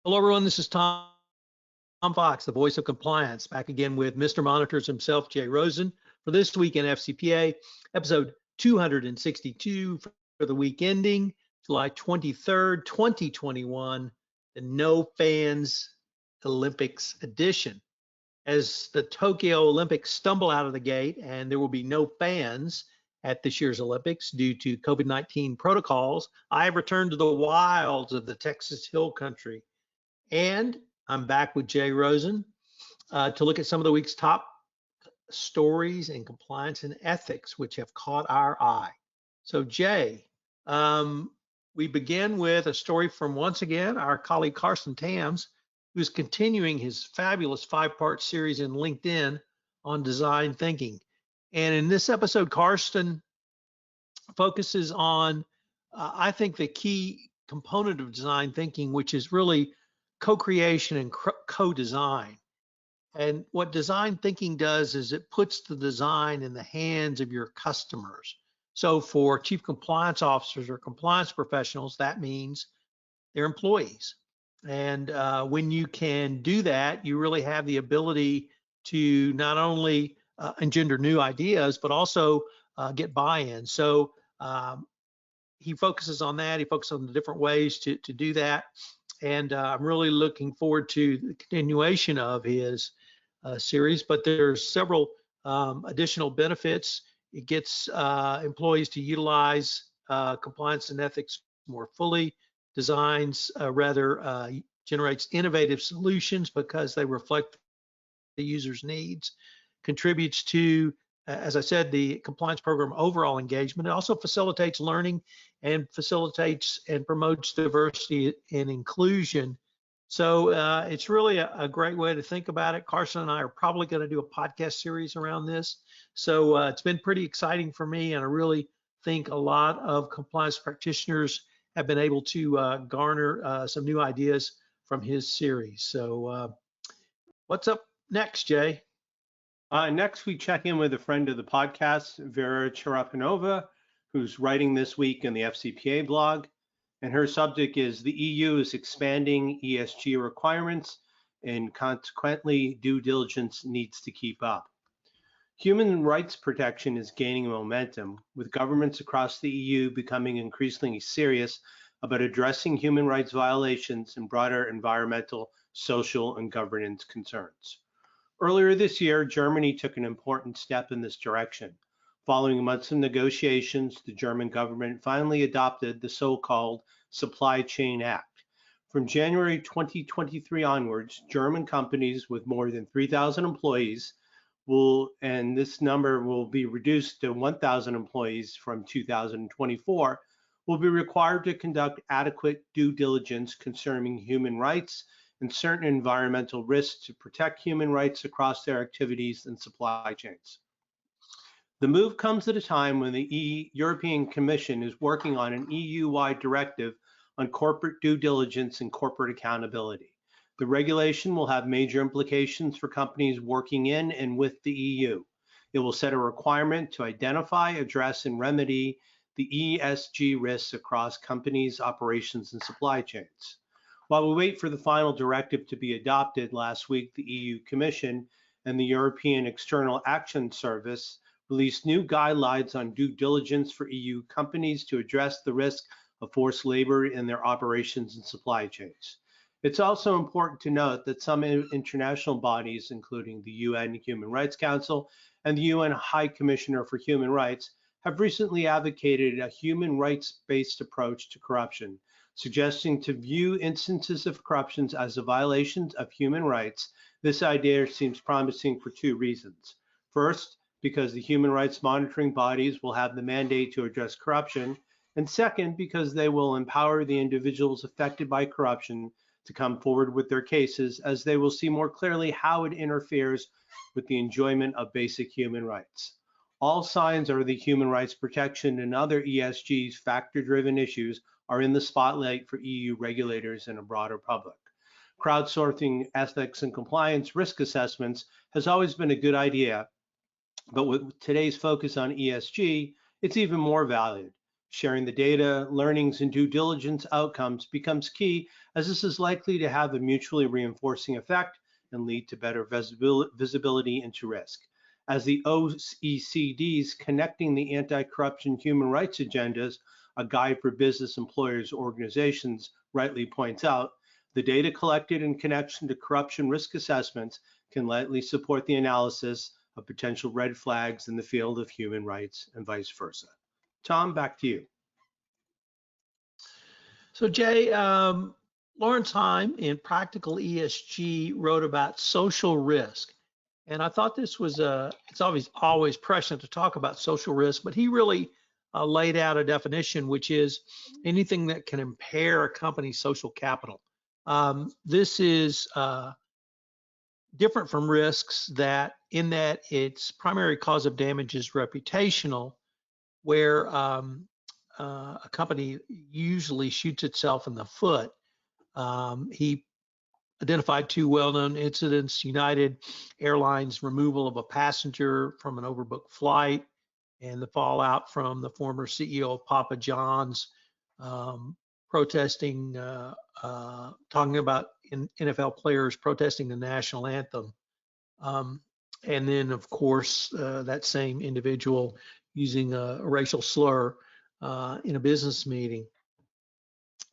Hello, everyone. This is Tom Fox, the voice of compliance, back again with Mr. Monitors himself, Jay Rosen, for this week in FCPA, episode 262 for the week ending July 23rd, 2021, the No Fans Olympics edition. As the Tokyo Olympics stumble out of the gate and there will be no fans at this year's Olympics due to COVID-19 protocols, I have returned to the wilds of the Texas Hill Country. And I'm back with Jay Rosen to look at some of the week's top stories in compliance and ethics, which have caught our eye. So Jay, we begin with a story from, once again, our colleague Carson Tams, who's continuing his fabulous 5-part series in LinkedIn on design thinking. And in this episode, Carson focuses on, I think, the key component of design thinking, which is really co-creation and co-design. And what design thinking does is it puts the design in the hands of your customers. So for chief compliance officers or compliance professionals, that means their employees. And when you can do that, you really have the ability to not only engender new ideas, but also get buy-in. So he focuses on that. He focuses on the different ways to do that. And I'm really looking forward to the continuation of his series, but there's several additional benefits. It gets employees to utilize compliance and ethics more fully, generates innovative solutions because they reflect the user's needs, contributes to, as I said, the compliance program overall engagement. It also facilitates learning and facilitates and promotes diversity and inclusion. So it's really a great way to think about it. Carson and I are probably going to do a podcast series around this. So it's been pretty exciting for me, and I really think a lot of compliance practitioners have been able to garner some new ideas from his series. So what's up next, Jay? Next, we check in with a friend of the podcast, Vera Cherapanova, who's writing this week in the FCPA blog. And her subject is the EU is expanding ESG requirements, and consequently, due diligence needs to keep up. Human rights protection is gaining momentum, with governments across the EU becoming increasingly serious about addressing human rights violations and broader environmental, social, and governance concerns. Earlier this year, Germany took an important step in this direction. Following months of negotiations, the German government finally adopted the so-called Supply Chain Act. From January 2023 onwards, German companies with more than 3,000 employees and this number will be reduced to 1,000 employees from 2024, will be required to conduct adequate due diligence concerning human rights and certain environmental risks to protect human rights across their activities and supply chains. The move comes at a time when the European Commission is working on an EU-wide directive on corporate due diligence and corporate accountability. The regulation will have major implications for companies working in and with the EU. It will set a requirement to identify, address, and remedy the ESG risks across companies' operations and supply chains. While we wait for the final directive to be adopted, last week the EU Commission and the European External Action Service released new guidelines on due diligence for EU companies to address the risk of forced labor in their operations and supply chains. It's also important to note that some international bodies, including the UN Human Rights Council and the UN High Commissioner for Human Rights, have recently advocated a human rights-based approach to corruption, suggesting to view instances of corruption as a violation of human rights. This idea seems promising for two reasons. First, because the human rights monitoring bodies will have the mandate to address corruption, and second, because they will empower the individuals affected by corruption to come forward with their cases, as they will see more clearly how it interferes with the enjoyment of basic human rights. All signs are that human rights protection and other ESG factor-driven issues are in the spotlight for EU regulators and a broader public. Crowdsourcing ethics and compliance risk assessments has always been a good idea, but with today's focus on ESG, it's even more valued. Sharing the data, learnings, and due diligence outcomes becomes key, as this is likely to have a mutually reinforcing effect and lead to better visibility into risk. As the OECD's Connecting the Anti-Corruption Human Rights Agendas, a guide for business, employers, organizations, rightly points out, the data collected in connection to corruption risk assessments can likely support the analysis of potential red flags in the field of human rights and vice versa. Tom, back to you. So Jay, Lawrence Heim in Practical ESG wrote about social risk. And I thought this was it's always prescient to talk about social risk, but he really laid out a definition, which is anything that can impair a company's social capital. This is different from risks in that its primary cause of damage is reputational, where a company usually shoots itself in the foot. He identified two well-known incidents: United Airlines removal of a passenger from an overbooked flight, and the fallout from the former CEO of Papa John's protesting, talking about NFL players protesting the national anthem. And then, of course, that same individual using a racial slur in a business meeting.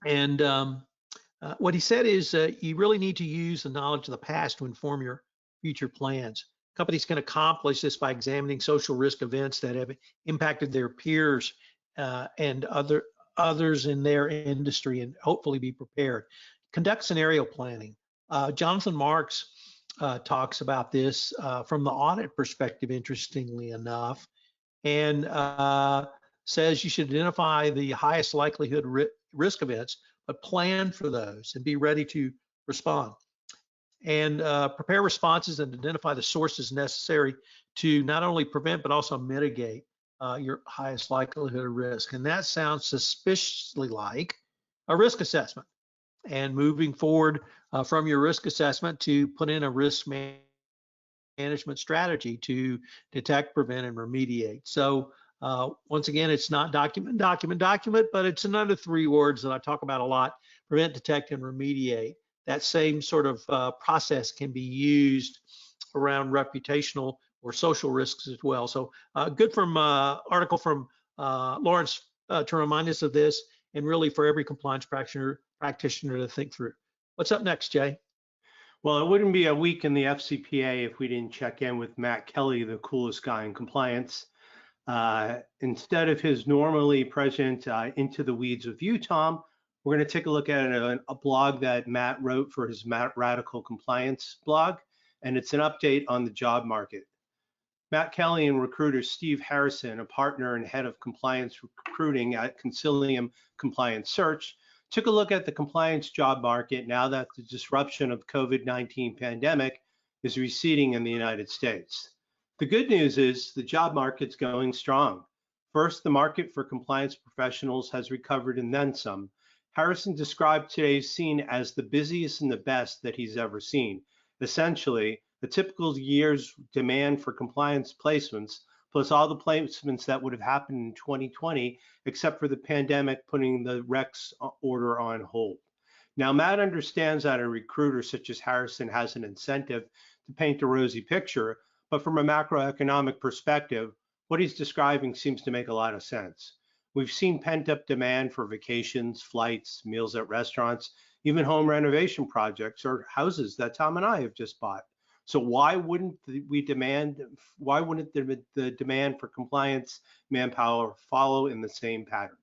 And what he said is you really need to use the knowledge of the past to inform your future plans. Companies can accomplish this by examining social risk events that have impacted their peers and others in their industry, and hopefully be prepared. Conduct scenario planning. Jonathan Marks talks about this from the audit perspective, interestingly enough, and says you should identify the highest likelihood risk events, but plan for those and be ready to respond. And prepare responses and identify the sources necessary to not only prevent, but also mitigate your highest likelihood of risk. And that sounds suspiciously like a risk assessment. And moving forward from your risk assessment to put in a risk management strategy to detect, prevent, and remediate. So once again, it's not document, but it's another three words that I talk about a lot: prevent, detect, and remediate. That same sort of process can be used around reputational or social risks as well. So good from article from Lawrence to remind us of this, and really for every compliance practitioner to think through. What's up next, Jay? Well, it wouldn't be a week in the FCPA if we didn't check in with Matt Kelly, the coolest guy in compliance. Instead of his normally present Into the Weeds with you, Tom, we're going to take a look at a blog that Matt wrote for his Matt Radical Compliance blog, and it's an update on the job market. Matt Kelly and recruiter Steve Harrison, a partner and head of compliance recruiting at Concilium Compliance Search, took a look at the compliance job market now that the disruption of COVID-19 pandemic is receding in the United States. The good news is the job market's going strong. First, the market for compliance professionals has recovered and then some. Harrison described today's scene as the busiest and the best that he's ever seen. Essentially, the typical year's demand for compliance placements, plus all the placements that would have happened in 2020, except for the pandemic putting the Rex order on hold. Now, Matt understands that a recruiter such as Harrison has an incentive to paint a rosy picture, but from a macroeconomic perspective, what he's describing seems to make a lot of sense. We've seen pent-up demand for vacations, flights, meals at restaurants, even home renovation projects or houses that Tom and I have just bought. So why wouldn't the demand for compliance manpower follow in the same pattern?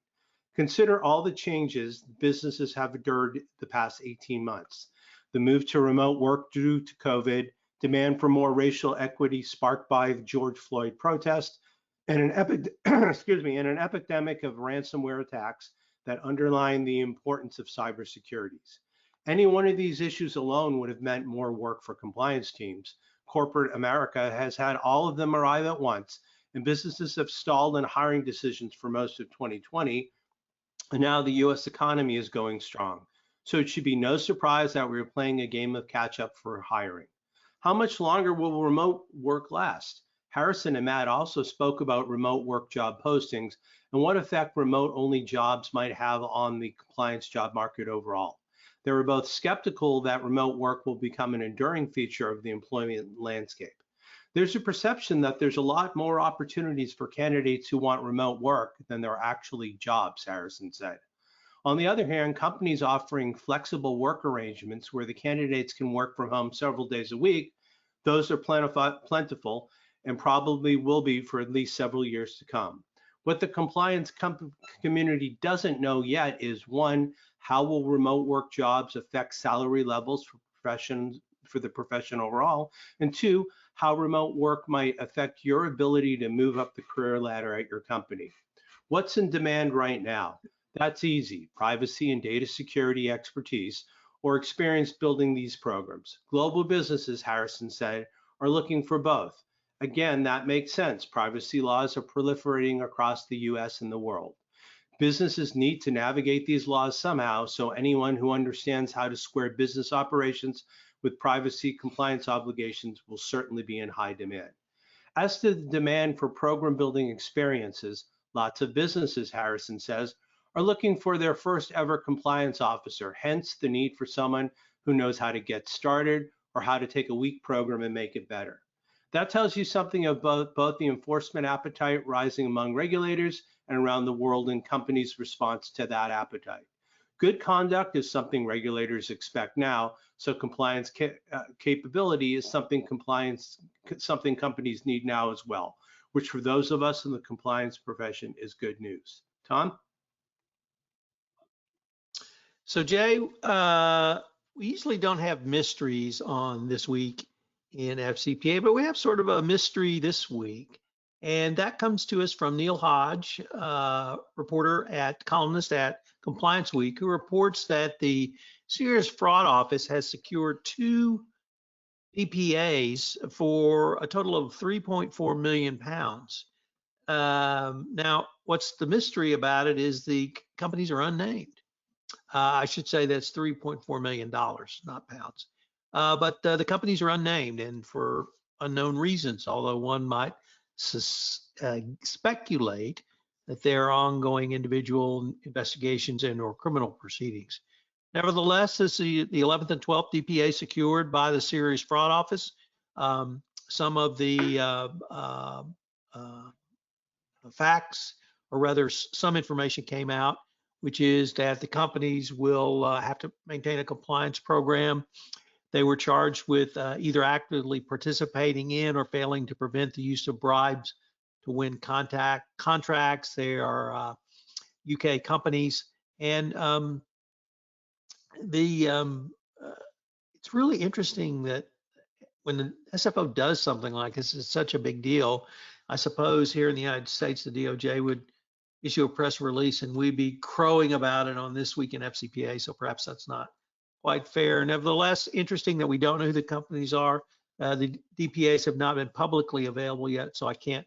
Consider all the changes businesses have endured the past 18 months. The move to remote work due to COVID, demand for more racial equity sparked by the George Floyd protest, and an epidemic of ransomware attacks that underline the importance of cybersecurity. Any one of these issues alone would have meant more work for compliance teams. Corporate America has had all of them arrive at once, and businesses have stalled in hiring decisions for most of 2020, and now the US economy is going strong. So it should be no surprise that we're playing a game of catch up for hiring. How much longer will remote work last? Harrison and Matt also spoke about remote work job postings and what effect remote-only jobs might have on the compliance job market overall. They were both skeptical that remote work will become an enduring feature of the employment landscape. There's a perception that there's a lot more opportunities for candidates who want remote work than there are actually jobs, Harrison said. On the other hand, companies offering flexible work arrangements where the candidates can work from home several days a week, those are plentiful and probably will be for at least several years to come. What the compliance community doesn't know yet is, one, how will remote work jobs affect salary levels for the profession overall? And two, how remote work might affect your ability to move up the career ladder at your company. What's in demand right now? That's easy: privacy and data security expertise or experience building these programs. Global businesses, Harrison said, are looking for both. Again, that makes sense. Privacy laws are proliferating across the US and the world. Businesses need to navigate these laws somehow, so anyone who understands how to square business operations with privacy compliance obligations will certainly be in high demand. As to the demand for program building experiences, lots of businesses, Harrison says, are looking for their first ever compliance officer, hence the need for someone who knows how to get started or how to take a weak program and make it better. That tells you something about both the enforcement appetite rising among regulators and around the world and companies' response to that appetite. Good conduct is something regulators expect now, so compliance capability is something companies need now as well, which for those of us in the compliance profession is good news. Tom? So Jay, we usually don't have mysteries on This Week in FCPA, but we have sort of a mystery this week. And that comes to us from Neil Hodge, columnist at Compliance Week, who reports that the Serious Fraud Office has secured 2 DPAs for a total of £3.4 million. Now, what's the mystery about it is the companies are unnamed. I should say that's $3.4 million, not pounds. But the companies are unnamed and for unknown reasons, although one might speculate that there are ongoing individual investigations and or criminal proceedings. Nevertheless, this is the 11th and 12th DPA secured by the Serious Fraud Office. Some of the facts, or rather some information came out, which is that the companies will have to maintain a compliance program. They were charged with either actively participating in or failing to prevent the use of bribes to win contracts. They are UK companies, and it's really interesting that when the SFO does something like this, it's such a big deal. I suppose here in the United States, the DOJ would issue a press release and we'd be crowing about it on This Week in FCPA, so perhaps that's not quite fair. Nevertheless, interesting that we don't know who the companies are. The DPAs have not been publicly available yet, so I can't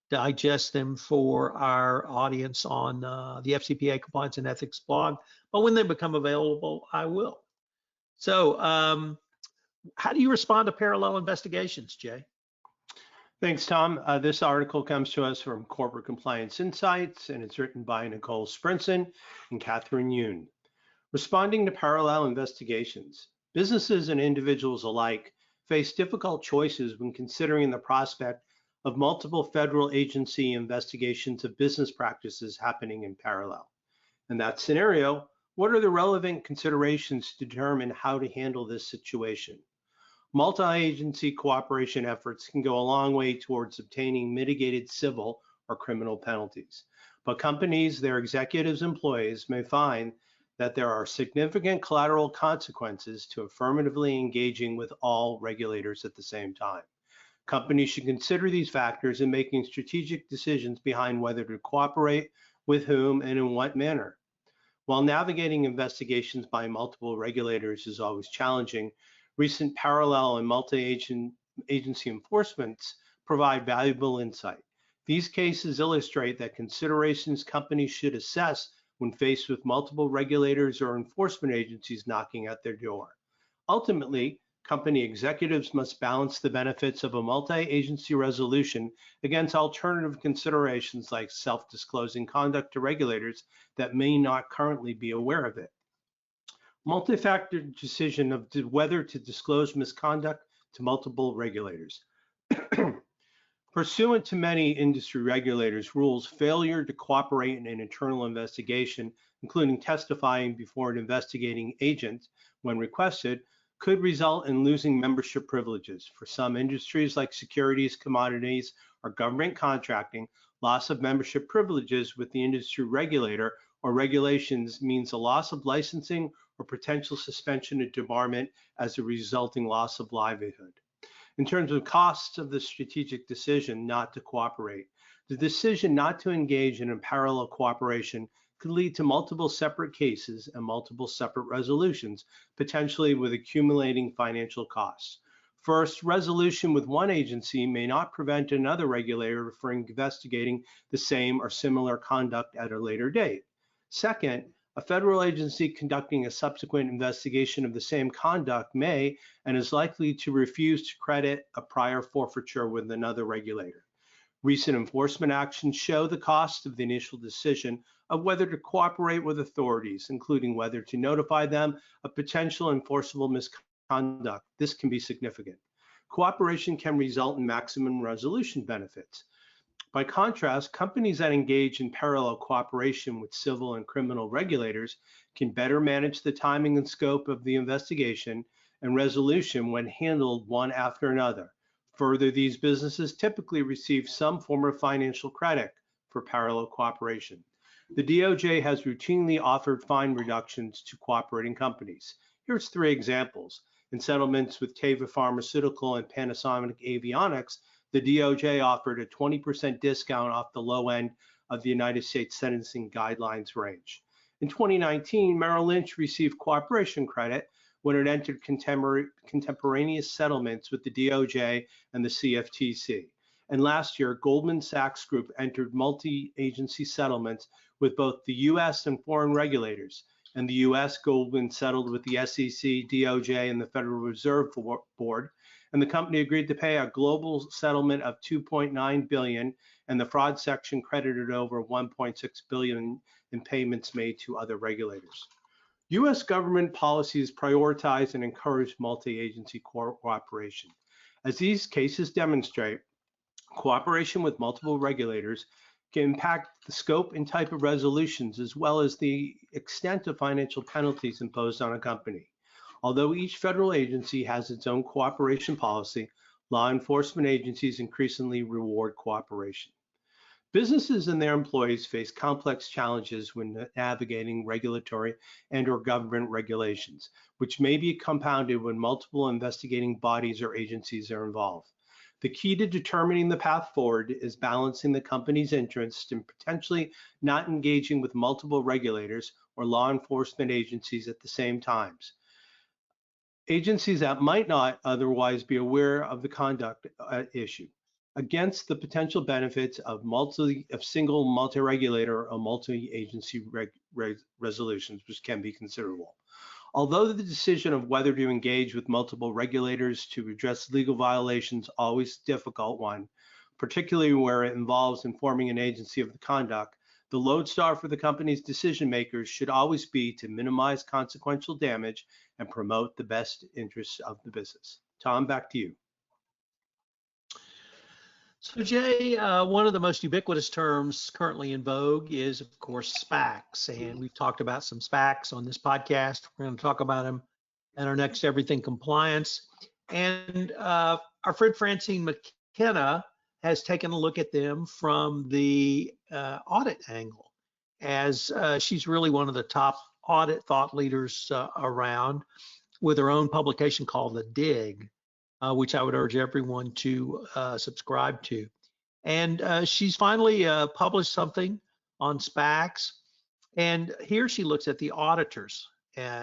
digest them for our audience on the FCPA Compliance and Ethics blog, but when they become available, I will. So how do you respond to parallel investigations, Jay? Thanks, Tom. This article comes to us from Corporate Compliance Insights, and it's written by Nicole Sprinson and Catherine Yoon. Responding to parallel investigations, businesses and individuals alike face difficult choices when considering the prospect of multiple federal agency investigations of business practices happening in parallel. In that scenario, what are the relevant considerations to determine how to handle this situation? Multi-agency cooperation efforts can go a long way towards obtaining mitigated civil or criminal penalties. But companies, their executives, employees may find that there are significant collateral consequences to affirmatively engaging with all regulators at the same time. Companies should consider these factors in making strategic decisions behind whether to cooperate with whom and in what manner. While navigating investigations by multiple regulators is always challenging, recent parallel and multi-agency enforcements provide valuable insight. These cases illustrate that considerations companies should assess when faced with multiple regulators or enforcement agencies knocking at their door. Ultimately, Company executives must balance the benefits of a multi-agency resolution against alternative considerations like self-disclosing conduct to regulators that may not currently be aware of it. Multi-factor decision of whether to disclose misconduct to multiple regulators. Pursuant to many industry regulators' rules, failure to cooperate in an internal investigation, including testifying before an investigating agent when requested, could result in losing membership privileges. For some industries like securities, commodities, or government contracting, loss of membership privileges with the industry regulator or regulations means a loss of licensing or potential suspension or debarment as a resulting loss of livelihood. In terms of costs of the strategic decision not to cooperate, the decision not to engage in a parallel cooperation could lead to multiple separate cases and multiple separate resolutions, potentially with accumulating financial costs. First, resolution with one agency may not prevent another regulator from investigating the same or similar conduct at a later date. Second, a federal agency conducting a subsequent investigation of the same conduct may and is likely to refuse to credit a prior forfeiture with another regulator. Recent enforcement actions show the cost of the initial decision of whether to cooperate with authorities, including whether to notify them of potential enforceable misconduct. This can be significant. Cooperation can result in maximum resolution benefits. By contrast, companies that engage in parallel cooperation with civil and criminal regulators can better manage the timing and scope of the investigation and resolution when handled one after another. Further, these businesses typically receive some form of financial credit for parallel cooperation. The DOJ has routinely offered fine reductions to cooperating companies. Here's 3 examples. In settlements with Teva Pharmaceutical and Panasonic Avionics, the DOJ offered a 20% discount off the low end of the United States sentencing guidelines range. In 2019, Merrill Lynch received cooperation credit when it entered contemporaneous settlements with the DOJ and the CFTC. And last year, Goldman Sachs Group entered multi-agency settlements with both the US and foreign regulators. In the US, Goldman settled with the SEC, DOJ, and the Federal Reserve Board, and the company agreed to pay a global settlement of $2.9 billion, and the fraud section credited over $1.6 billion in payments made to other regulators. US government policies prioritize and encourage multi-agency cooperation. As these cases demonstrate, cooperation with multiple regulators can impact the scope and type of resolutions, as well as the extent of financial penalties imposed on a company. Although each federal agency has its own cooperation policy, law enforcement agencies increasingly reward cooperation. Businesses and their employees face complex challenges when navigating regulatory and/or government regulations, which may be compounded when multiple investigating bodies or agencies are involved. The key to determining the path forward is balancing the company's interests in potentially not engaging with multiple regulators or law enforcement agencies at the same times. Agencies that might not otherwise be aware of the conduct issue against the potential benefits of single multi-regulator or multi-agency resolutions, which can be considerable. Although the decision of whether to engage with multiple regulators to address legal violations is always a difficult one, particularly where it involves informing an agency of the conduct, the lodestar for the company's decision makers should always be to minimize consequential damage and promote the best interests of the business. Tom, back to you. So Jay, one of the most ubiquitous terms currently in vogue is, of course, SPACs. And we've talked about some SPACs on this podcast. We're going to talk about them in our next Everything Compliance. And our friend Francine McKenna has taken a look at them from the audit angle, as she's really one of the top audit thought leaders around, with her own publication called The Dig, which I would urge everyone to subscribe to. And she's finally published something on SPACs. And here she looks at the auditors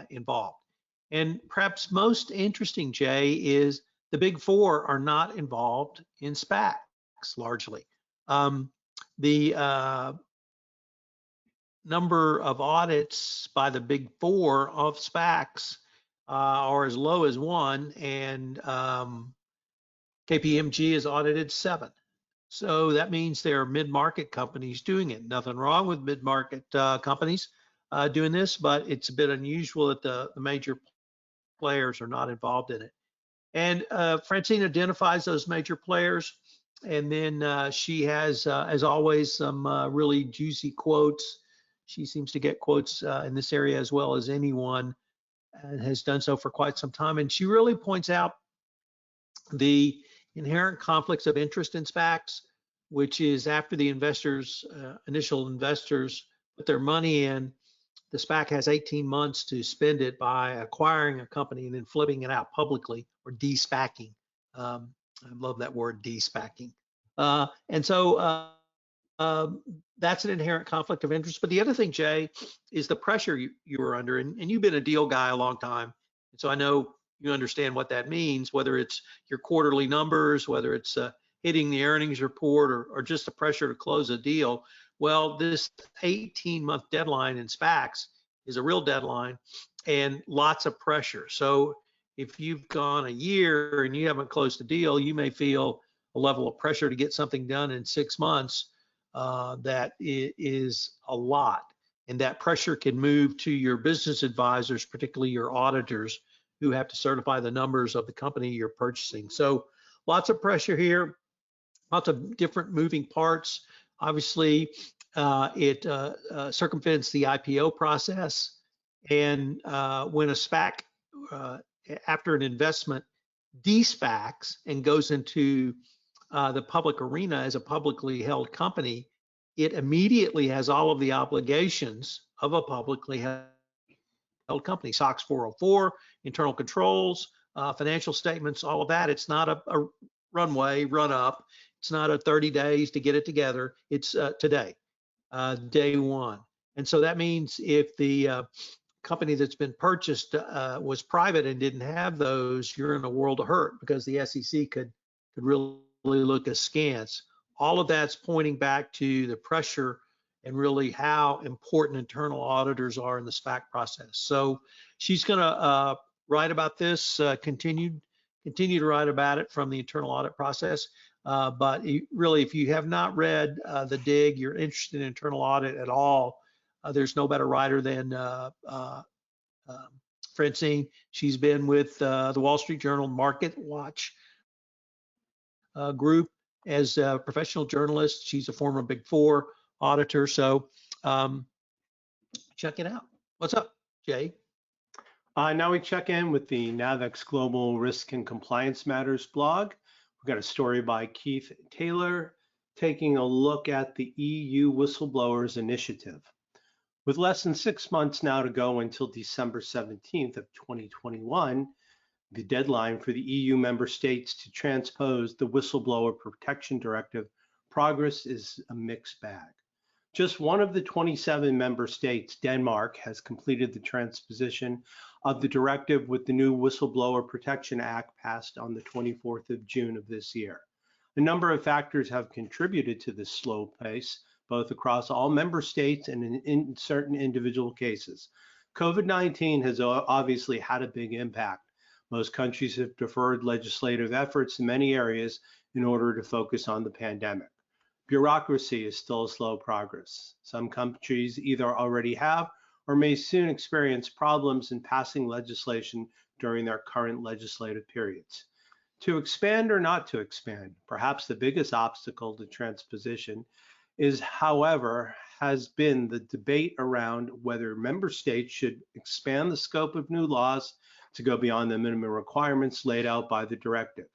involved. And perhaps most interesting, Jay, is the big four are not involved in SPACs largely. The number of audits by the big four of SPACs are as low as 1, and KPMG has audited 7. So that means there are mid-market companies doing it. Nothing wrong with mid-market companies doing this, but it's a bit unusual that the major players are not involved in it. And Francine identifies those major players, and then she has, as always, some really juicy quotes. She seems to get quotes in this area as well as anyone, and has done so for quite some time. And she really points out the inherent conflicts of interest in SPACs, which is after the investors, initial investors, put their money in, the SPAC has 18 months to spend it by acquiring a company and then flipping it out publicly, or de-SPACing. I love that word, de-SPACing. And so that's an inherent conflict of interest. But the other thing, Jay, is the pressure you were under. And you've been a deal guy a long time. And so I know you understand what that means, whether it's your quarterly numbers, whether it's hitting the earnings report, or just the pressure to close a deal. Well, this 18-month deadline in SPACs is a real deadline and lots of pressure. So if you've gone a year and you haven't closed a deal, you may feel a level of pressure to get something done in 6 months that is a lot. And that pressure can move to your business advisors, particularly your auditors, who have to certify the numbers of the company you're purchasing. So lots of pressure here, lots of different moving parts. Obviously, it circumvents the IPO process. And when a SPAC, after an investment, de-SPACs and goes into the public arena as a publicly held company, it immediately has all of the obligations of a publicly held company, SOX 404, internal controls, financial statements, all of that. It's not a runway, run up. It's not a 30 days to get it together. It's today, day one. And so that means if the company that's been purchased was private and didn't have those, you're in a world of hurt, because the SEC could really look askance. All of that's pointing back to the pressure and really how important internal auditors are in the SPAC process. So she's going to write about this, continue to write about it from the internal audit process. But really, if you have not read The Dig, you're interested in internal audit at all, there's no better writer than Francine. She's been with the Wall Street Journal Market Watch group as a professional journalist. She's a former Big Four auditor. So check it out. What's up, Jay? Now we check in with the NAVEX Global Risk and Compliance Matters blog. We've got a story by Keith Taylor taking a look at the EU Whistleblowers Initiative. With less than 6 months now to go until December 17th of 2021, the deadline for the EU member states to transpose the Whistleblower Protection Directive, progress is a mixed bag. Just one of the 27 member states, Denmark, has completed the transposition of the directive with the new Whistleblower Protection Act passed on the 24th of June of this year. A number of factors have contributed to this slow pace, both across all member states and in certain individual cases. COVID-19 has obviously had a big impact. Most countries have deferred legislative efforts in many areas in order to focus on the pandemic. Bureaucracy is still slow progress. Some countries either already have or may soon experience problems in passing legislation during their current legislative periods. To expand or not to expand, perhaps the biggest obstacle to transposition has been the debate around whether member states should expand the scope of new laws to go beyond the minimum requirements laid out by the directive.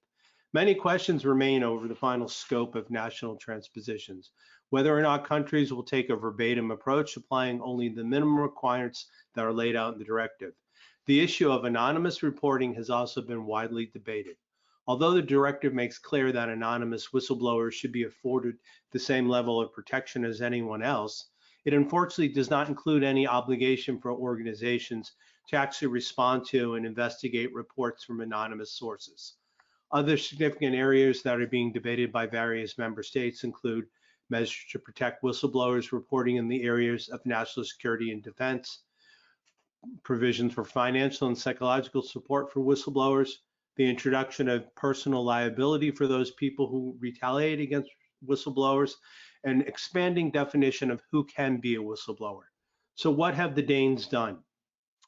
Many questions remain over the final scope of national transpositions, whether or not countries will take a verbatim approach applying only the minimum requirements that are laid out in the directive. The issue of anonymous reporting has also been widely debated. Although the directive makes clear that anonymous whistleblowers should be afforded the same level of protection as anyone else, it unfortunately does not include any obligation for organizations to actually respond to and investigate reports from anonymous sources. Other significant areas that are being debated by various member states include measures to protect whistleblowers reporting in the areas of national security and defense, provisions for financial and psychological support for whistleblowers, the introduction of personal liability for those people who retaliate against whistleblowers, and expanding definition of who can be a whistleblower. So what have the Danes done?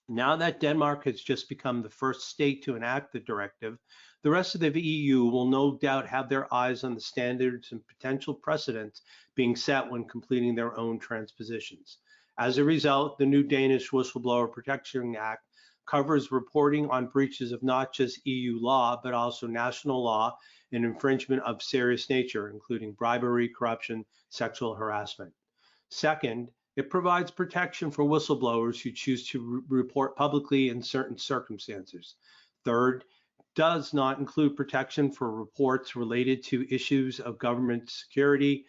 Now that Denmark has just become the first state to enact the directive, the rest of the EU will no doubt have their eyes on the standards and potential precedents being set when completing their own transpositions. As a result, the new Danish Whistleblower Protection Act covers reporting on breaches of not just EU law, but also national law and infringement of serious nature, including bribery, corruption, sexual harassment. Second, it provides protection for whistleblowers who choose to report publicly in certain circumstances. Third, does not include protection for reports related to issues of government security,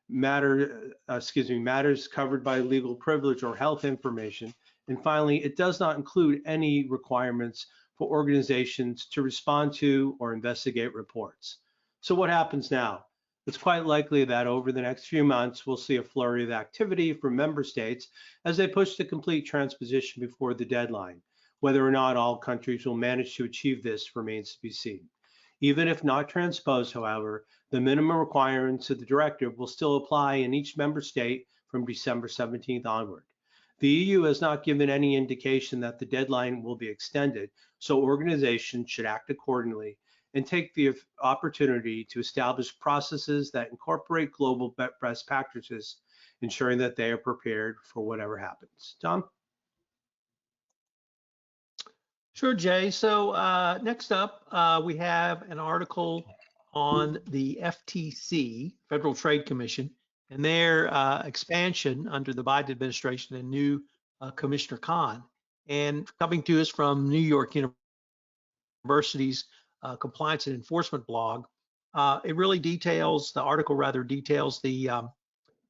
matters covered by legal privilege or health information. And finally, it does not include any requirements for organizations to respond to or investigate reports. So what happens now? It's quite likely that over the next few months, we'll see a flurry of activity from member states as they push to complete transposition before the deadline. Whether or not all countries will manage to achieve this remains to be seen. Even if not transposed, however, the minimum requirements of the directive will still apply in each member state from December 17th onward. The EU has not given any indication that the deadline will be extended, so organizations should act accordingly and take the opportunity to establish processes that incorporate global best practices, ensuring that they are prepared for whatever happens. Tom? Sure, Jay. So next up, we have an article on the FTC, Federal Trade Commission, and their expansion under the Biden administration and new Commissioner Khan. And coming to us from New York University's Compliance and Enforcement blog, it really details, the article rather details the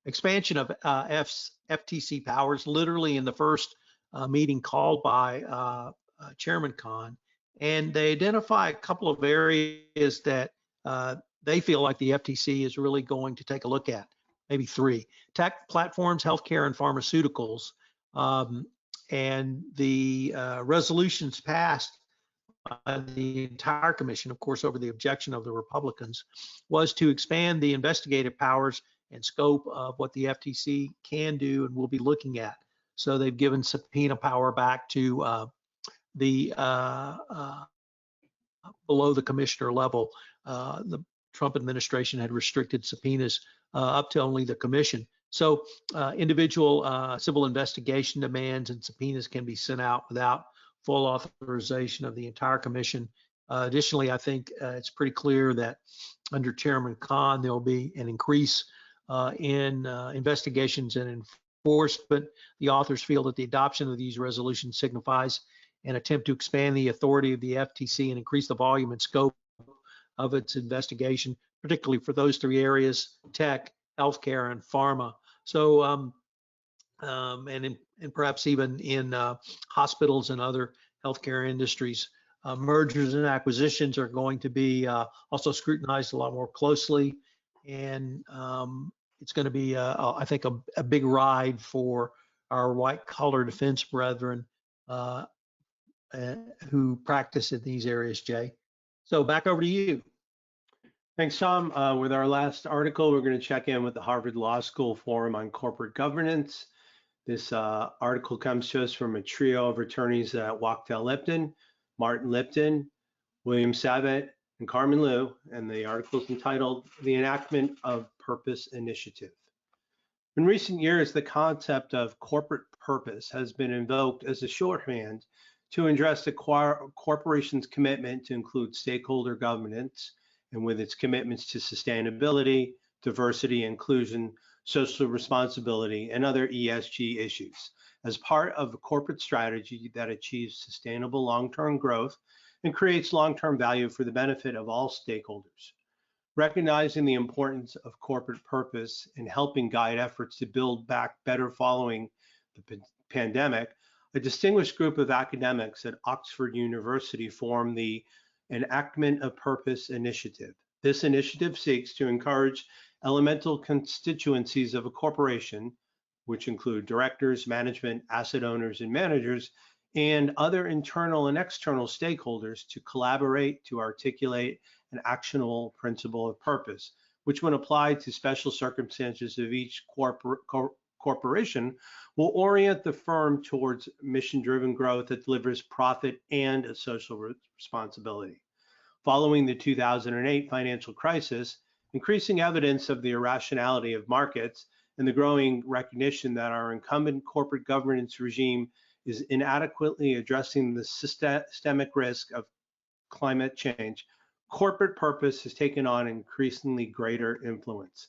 expansion of FTC powers, literally in the first meeting called by Chairman Khan, and they identify a couple of areas that they feel like the FTC is really going to take a look at, maybe three: tech platforms, healthcare, and pharmaceuticals. And the resolutions passed by the entire commission, of course, over the objection of the Republicans, was to expand the investigative powers and scope of what the FTC can do and will be looking at. So they've given subpoena power back to the below the commissioner level. The Trump administration had restricted subpoenas up to only the commission. So individual civil investigation demands and subpoenas can be sent out without full authorization of the entire commission. Additionally, I think it's pretty clear that under Chairman Khan, there will be an increase in investigations and enforcement. The authors feel that the adoption of these resolutions signifies an attempt to expand the authority of the FTC and increase the volume and scope of its investigation, particularly for those three areas: tech, healthcare, and pharma. So, and perhaps even in hospitals and other healthcare industries. Mergers and acquisitions are going to be also scrutinized a lot more closely, and it's going to be, I think, a big ride for our white-collar defense brethren who practice in these areas, Jay. So back over to you. Thanks, Tom. With our last article, we're going to check in with the Harvard Law School Forum on Corporate Governance. This article comes to us from a trio of attorneys at Wachtell Lipton, Martin Lipton, William Sabat, and Carmen Liu, and the article is entitled The Enactment of Purpose Initiative. In recent years, the concept of corporate purpose has been invoked as a shorthand to address the corporation's commitment to include stakeholder governance, and with its commitments to sustainability, diversity, inclusion, social responsibility, and other ESG issues as part of a corporate strategy that achieves sustainable long-term growth and creates long-term value for the benefit of all stakeholders. Recognizing the importance of corporate purpose in helping guide efforts to build back better following the pandemic, a distinguished group of academics at Oxford University formed the Enactment of Purpose Initiative. This initiative seeks to encourage elemental constituencies of a corporation, which include directors, management, asset owners, and managers, and other internal and external stakeholders to collaborate to articulate an actionable principle of purpose, which when applied to special circumstances of each corporation will orient the firm towards mission-driven growth that delivers profit and a social responsibility. Following the 2008 financial crisis, increasing evidence of the irrationality of markets and the growing recognition that our incumbent corporate governance regime is inadequately addressing the systemic risk of climate change, corporate purpose has taken on increasingly greater influence.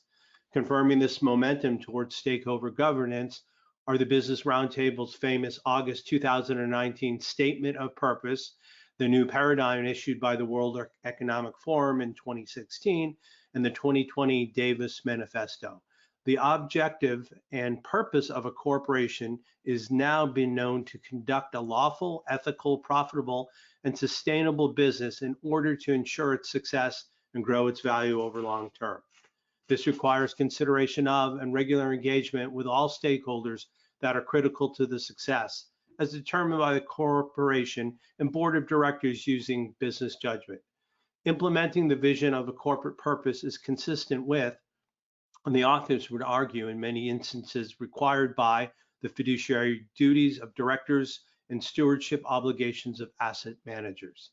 Confirming this momentum towards stakeholder governance are the Business Roundtable's famous August 2019 Statement of Purpose, the new paradigm issued by the World Economic Forum in 2016, and the 2020 Davis Manifesto. The objective and purpose of a corporation is now been known to conduct a lawful, ethical, profitable, and sustainable business in order to ensure its success and grow its value over long term. This requires consideration of and regular engagement with all stakeholders that are critical to the success, as determined by the corporation and board of directors using business judgment. Implementing the vision of a corporate purpose is consistent with, and the authors would argue in many instances, required by the fiduciary duties of directors and stewardship obligations of asset managers.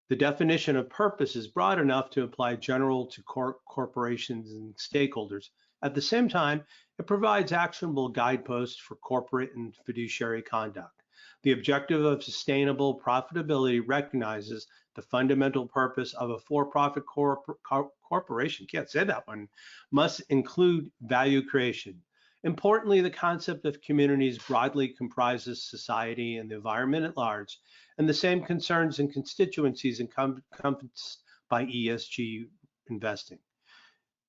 The definition of purpose is broad enough to apply general to corporations and stakeholders. At the same time, it provides actionable guideposts for corporate and fiduciary conduct. The objective of sustainable profitability recognizes the fundamental purpose of a for-profit corporation, can't say that one, must include value creation. Importantly, the concept of communities broadly comprises society and the environment at large, and the same concerns and constituencies encompassed by ESG investing.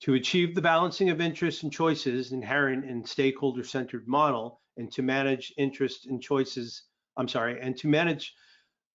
To achieve the balancing of interests and choices inherent in stakeholder-centered model, and to manage interest and choices, and to manage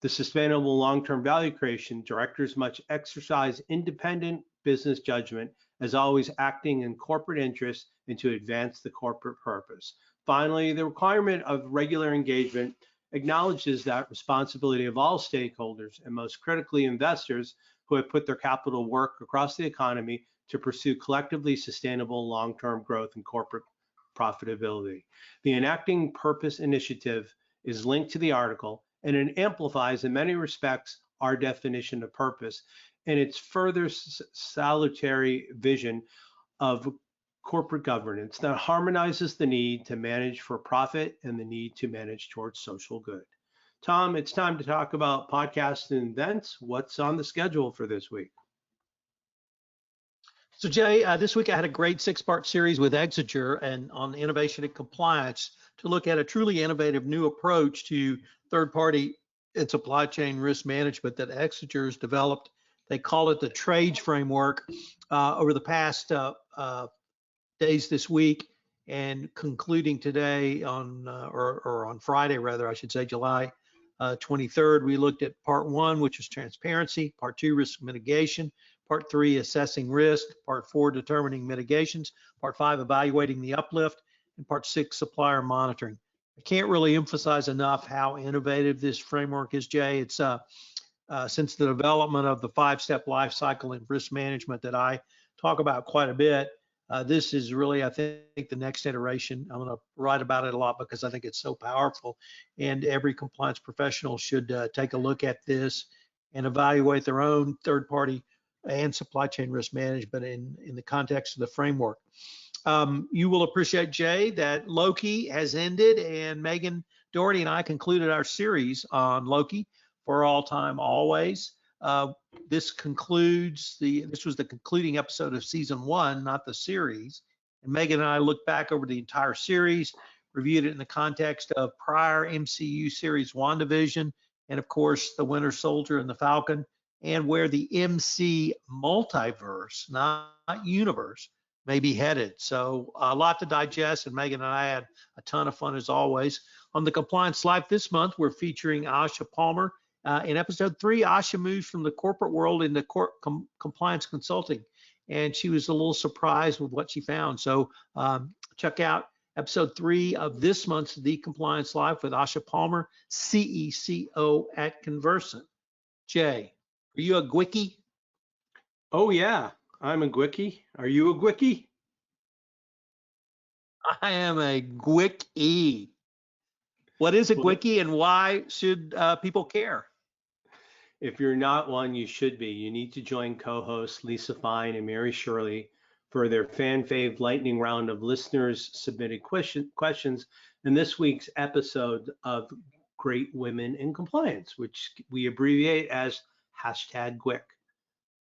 the sustainable long-term value creation, directors must exercise independent business judgment, as always acting in corporate interest and to advance the corporate purpose. Finally, the requirement of regular engagement acknowledges that responsibility of all stakeholders, and most critically investors who have put their capital to work across the economy to pursue collectively sustainable long-term growth and corporate profitability. The Enacting Purpose initiative is linked to the article, and it amplifies in many respects our definition of purpose and its further salutary vision of corporate governance that harmonizes the need to manage for profit and the need to manage towards social good. Tom, it's time to talk about podcasts and events. What's on the schedule for this week? So Jay, this week I had a great 6-part series with Exeter and on innovation and compliance to look at a truly innovative new approach to third-party and supply chain risk management that Exeter has developed. They call it the trades framework. Over the past days this week and concluding today on or on Friday rather, I should say, July 23rd, we looked at part 1, which is transparency, part 2, risk mitigation, part 3, assessing risk, part 4, determining mitigations, part 5, evaluating the uplift, and part 6, supplier monitoring. I can't really emphasize enough how innovative this framework is, Jay. It's since the development of the 5-step life cycle in risk management that I talk about quite a bit. This is really, I think, the next iteration. I'm going to write about it a lot because I think it's so powerful, and every compliance professional should take a look at this and evaluate their own third-party and supply chain risk management in the context of the framework. You will appreciate, Jay, that Loki has ended, and Megan Doherty and I concluded our series on Loki for all time, always. This was the concluding episode of season 1, not the series. And Megan and I looked back over the entire series, reviewed it in the context of prior MCU series WandaVision, and of course, the Winter Soldier and the Falcon, and where the MC multiverse, not universe, may be headed. So a lot to digest, and Megan and I had a ton of fun as always. On the Compliance Life this month, we're featuring Asha Palmer. In episode 3, Asha moves from the corporate world into compliance consulting, and she was a little surprised with what she found. So check out episode 3 of this month's The Compliance Live with Asha Palmer, CECO at Conversant. Jay, are you a Gwickie? Oh yeah, I'm a Gwickie. Are you a Gwickie? I am a Gwickie. What is a Well, Gwickie and why should people care? if you're not one, you should be. You need to join co-hosts Lisa Fine and Mary Shirley for their fan fave lightning round of listeners submitted questions in this week's episode of Great Women in Compliance, which we abbreviate as #GWIC.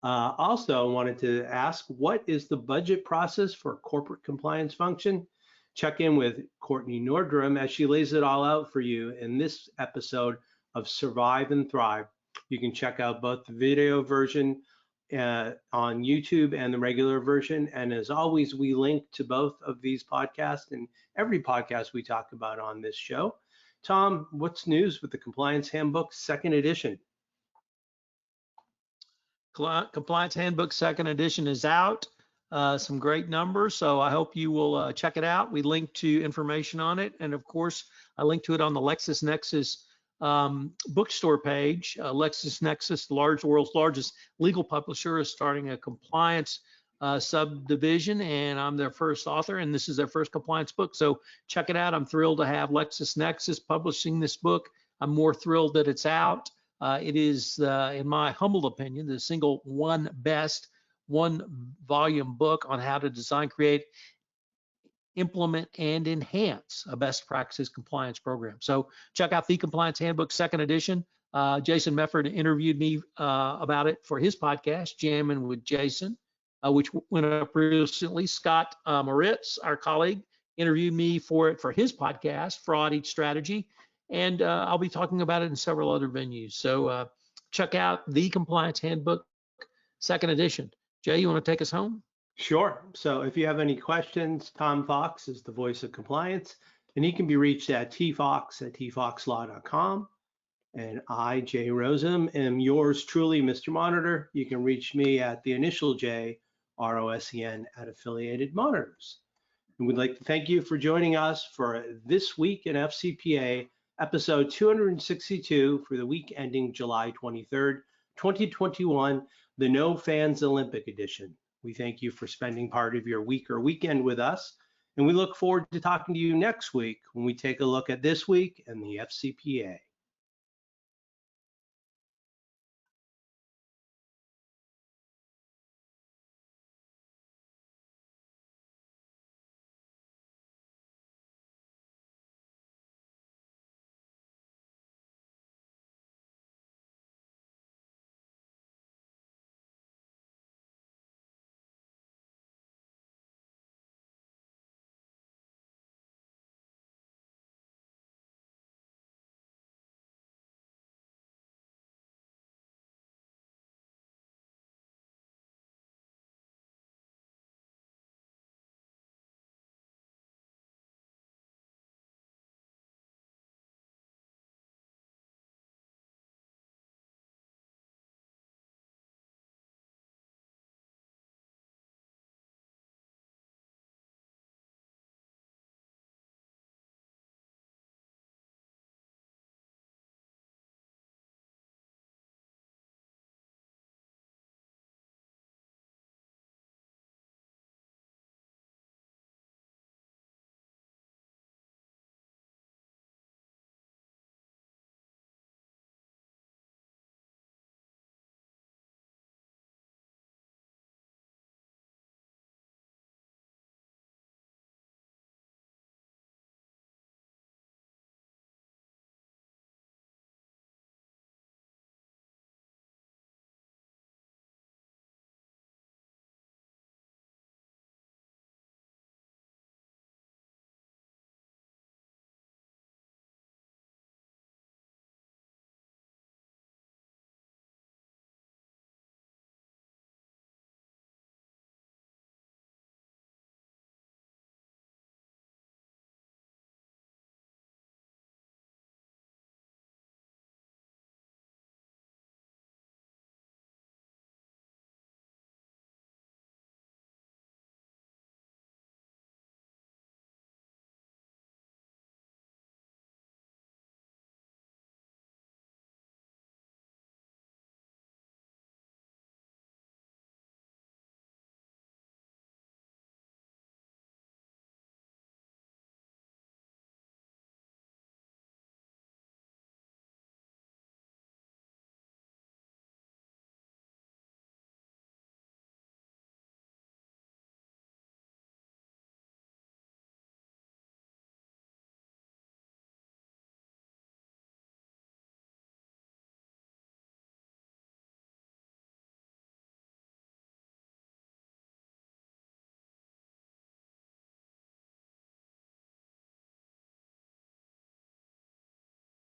Also, wanted to ask, what is the budget process for a corporate compliance function? Check in with Courtney Nordrum as she lays it all out for you in this episode of Survive and Thrive. You can check out both the video version on YouTube and the regular version. And as always, we link to both of these podcasts and every podcast we talk about on this show. Tom, what's news with the Compliance Handbook 2nd edition? Compliance Handbook 2nd edition is out. Some great numbers, so I hope you will check it out. We link to information on it, and of course, I link to it on the LexisNexis bookstore page. LexisNexis, the world's largest legal publisher, is starting a compliance subdivision, and I'm their first author, and this is their first compliance book. So check it out. I'm thrilled to have LexisNexis publishing this book. I'm more thrilled that it's out. It is, in my humble opinion, the single best one-volume book on how to design, create, implement, and enhance a best practices compliance program. So check out the Compliance Handbook 2nd edition. Jason Mefford interviewed me about it for his podcast, Jamming with Jason, which went up recently. Scott Moritz, our colleague, interviewed me for it for his podcast, Fraud Eat Strategy. And I'll be talking about it in several other venues. So check out the Compliance Handbook 2nd edition. Jay, you want to take us home? Sure. So if you have any questions, Tom Fox is the voice of compliance, and he can be reached at tfox@tfoxlaw.com. And I, Jay Rosem, am yours truly, Mr. Monitor. You can reach me at the initial J, ROSEN, at Affiliated Monitors. And we'd like to thank you for joining us for This Week in FCPA, episode 262 for the week ending July 23rd, 2021, the No Fans Olympic edition. We thank you for spending part of your week or weekend with us, and we look forward to talking to you next week when we take a look at this week in the FCPA.